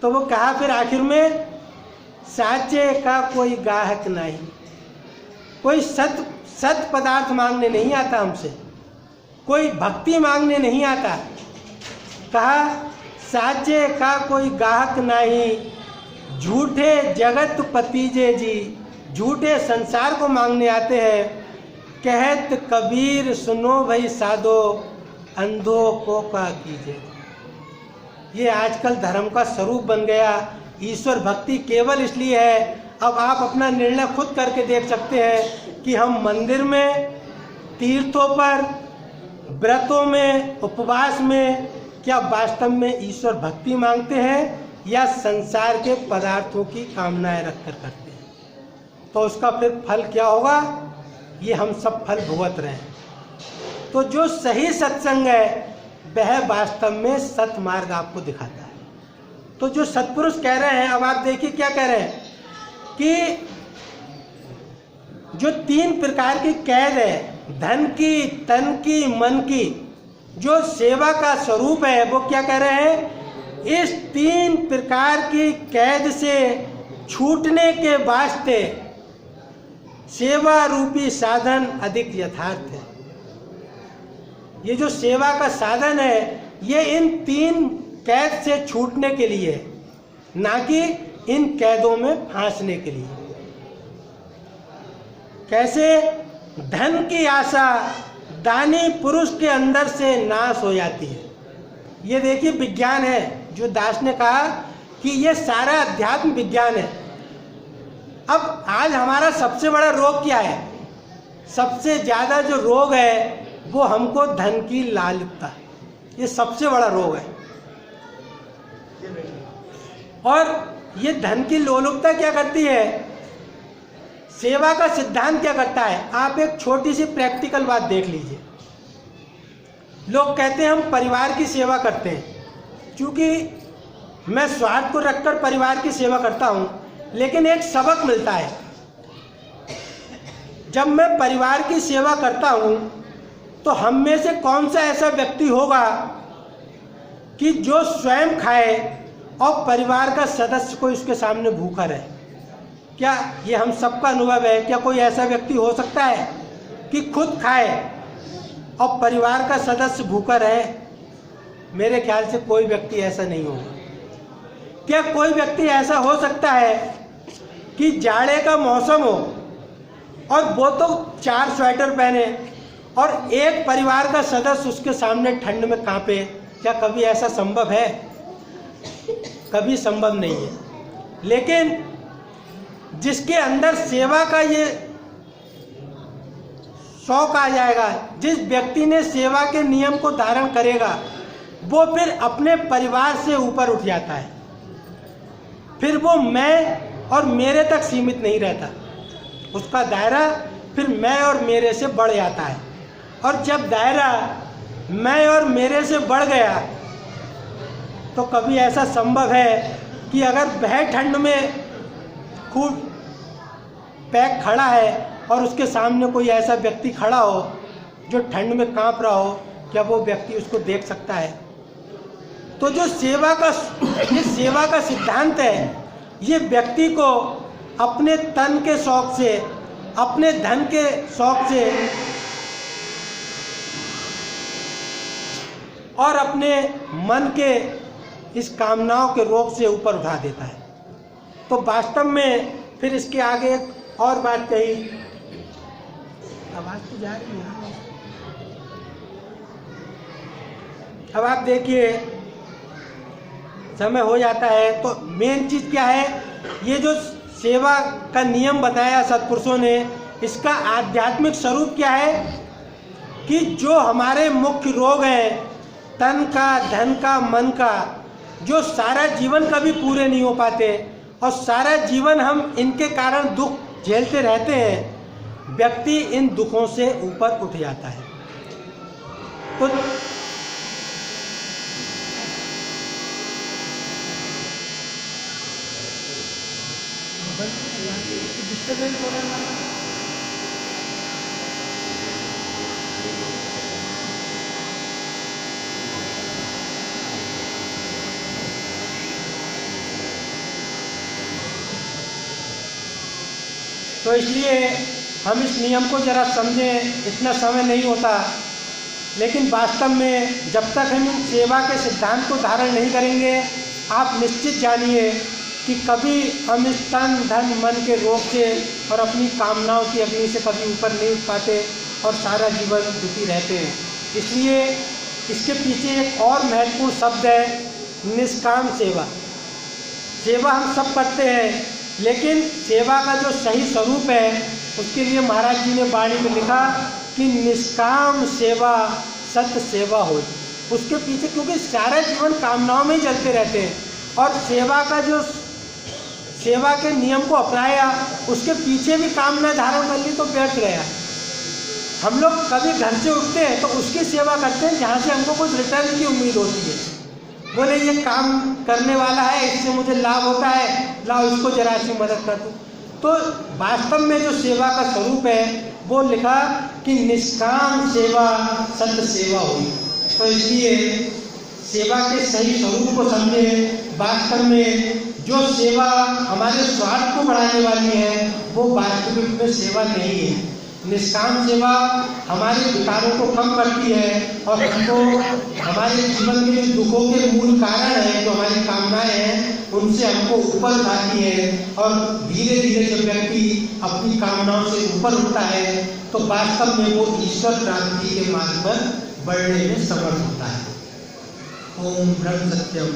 तो वो कहा फिर आखिर में, साचे का कोई गाहक नहीं, कोई सत पदार्थ मांगने नहीं आता हमसे, कोई भक्ति मांगने नहीं आता। कहा साचे का कोई गाहक नहीं, झूठे जगत पतीजे जी, झूठे संसार को मांगने आते हैं। कहत कबीर सुनो भाई साधो, अंधों को का कीजिए। ये आजकल धर्म का स्वरूप बन गया। ईश्वर भक्ति केवल इसलिए है, अब आप अपना निर्णय खुद करके देख सकते हैं कि हम मंदिर में, तीर्थों पर, व्रतों में, उपवास में क्या वास्तव में ईश्वर भक्ति मांगते हैं या संसार के पदार्थों की कामनाएं रखकर करते हैं। तो उसका फिर फल क्या होगा, ये हम सब फल भुगत रहे हैं। तो जो सही सत्संग है वह वास्तव में सतमार्ग आपको दिखाता है। तो जो सत्पुरुष कह रहे हैं, अब आप देखिए क्या कह रहे हैं कि जो 3 प्रकार की कैद है, धन की, तन की, मन की, जो सेवा का स्वरूप है, वो क्या कह रहे हैं, इस 3 प्रकार की कैद से छूटने के वास्ते सेवा रूपी साधन अधिक यथार्थ है। ये जो सेवा का साधन है, ये इन 3 कैद से छूटने के लिए, ना कि इन कैदों में फांसने के लिए। कैसे? धन की आशा दानी पुरुष के अंदर से नाश हो जाती है। ये देखिए विज्ञान है, जो दास ने कहा कि ये सारा अध्यात्म विज्ञान है। अब आज हमारा सबसे बड़ा रोग क्या है? सबसे ज़्यादा जो रोग है वो हमको धन की लालसा, ये सबसे बड़ा रोग है। और ये धन की लोलुपता क्या करती है, सेवा का सिद्धांत क्या करता है? आप एक छोटी सी प्रैक्टिकल बात देख लीजिए। लोग कहते हैं हम परिवार की सेवा करते हैं, क्योंकि मैं स्वार्थ को रखकर परिवार की सेवा करता हूँ, लेकिन एक सबक मिलता है। जब मैं परिवार की सेवा करता हूँ तो हम में से कौन सा ऐसा व्यक्ति होगा कि जो स्वयं खाए और परिवार का सदस्य कोई उसके सामने भूखा रहे? क्या ये हम सबका अनुभव है? क्या कोई ऐसा व्यक्ति हो सकता है कि खुद खाए और परिवार का सदस्य भूखा रहे? मेरे ख्याल से कोई व्यक्ति ऐसा नहीं होगा। क्या कोई व्यक्ति ऐसा हो सकता है कि जाड़े का मौसम हो और वो तो 4 स्वेटर पहने और एक परिवार का सदस्य उसके सामने ठंड में कांपे? क्या कभी ऐसा संभव है? कभी संभव नहीं है। लेकिन जिसके अंदर सेवा का ये शौक आ जाएगा, जिस व्यक्ति ने सेवा के नियम को धारण करेगा, वो फिर अपने परिवार से ऊपर उठ जाता है। फिर वो मैं और मेरे तक सीमित नहीं रहता, उसका दायरा फिर मैं और मेरे से बढ़ जाता है। और जब दायरा मैं और मेरे से बढ़ गया तो कभी ऐसा संभव है कि अगर वह ठंड में खूब पैक खड़ा है और उसके सामने कोई ऐसा व्यक्ति खड़ा हो जो ठंड में कांप रहा हो, क्या वो व्यक्ति उसको देख सकता है? तो जो सेवा का सिद्धांत है, ये व्यक्ति को अपने तन के शौक से, अपने धन के शौक से और अपने मन के इस कामनाओं के रोग से ऊपर उठा देता है। तो वास्तव में फिर इसके आगे एक और बात कही, आवाज तो जा रही है। अब आप देखिए समय हो जाता है, तो मेन चीज़ क्या है, ये जो सेवा का नियम बताया सत्पुरुषों ने, इसका आध्यात्मिक स्वरूप क्या है कि जो हमारे मुख्य रोग हैं, तन का, धन का, मन का, जो सारा जीवन कभी पूरे नहीं हो पाते और सारा जीवन हम इनके कारण दुख झेलते रहते हैं, व्यक्ति इन दुखों से ऊपर उठ जाता है। तो डिस्टर्बेंस हो रहा है। तो इसलिए हम इस नियम को ज़रा समझें, इतना समय नहीं होता, लेकिन वास्तव में जब तक हम इन सेवा के सिद्धांत को धारण नहीं करेंगे, आप निश्चित जानिए कि कभी हम इस तन धन मन के रोग से और अपनी कामनाओं की अग्नि से कभी ऊपर नहीं उठ पाते और सारा जीवन दुखी रहते हैं। इसलिए इसके पीछे एक और महत्वपूर्ण शब्द है, निष्काम सेवा। सेवा हम सब करते हैं, लेकिन सेवा का जो सही स्वरूप है उसके लिए महाराज जी ने वाणी में लिखा कि निष्काम सेवा सत्य सेवा हो। उसके पीछे, क्योंकि सारा जीवन कामनाओं में ही चलते रहते हैं और सेवा का जो सेवा के नियम को अपनाया उसके पीछे भी कामना धारण कर ली तो व्यर्थ गया। हम लोग कभी घर से उठते हैं तो उसकी सेवा करते हैं जहाँ से हमको कुछ रिटर्न की उम्मीद होती है। बोले ये काम करने वाला है, इससे मुझे लाभ होता है, लाओ इसको जरा सी मदद कर दूँ। तो वास्तव में जो सेवा का स्वरूप है वो लिखा कि निष्काम सेवा सत्य सेवा हुई। तो इसलिए सेवा के सही स्वरूप को समझे। वास्तव में जो सेवा हमारे स्वार्थ को बढ़ाने वाली है वो वास्तविक में सेवा नहीं है। निष्काम सेवा हमारे विकारों को कम करती है और हमको हमारे जीवन के जो दुखों के मूल कारण हैं, जो हमारी कामनाएं हैं, उनसे हमको ऊपर उठाती है और धीरे धीरे जब व्यक्ति अपनी कामनाओं से ऊपर उठता है तो वास्तव में वो ईश्वर प्राप्ति के मार्ग पर बढ़ने में समर्थ होता है। ओम ब्रह्म सत्यम।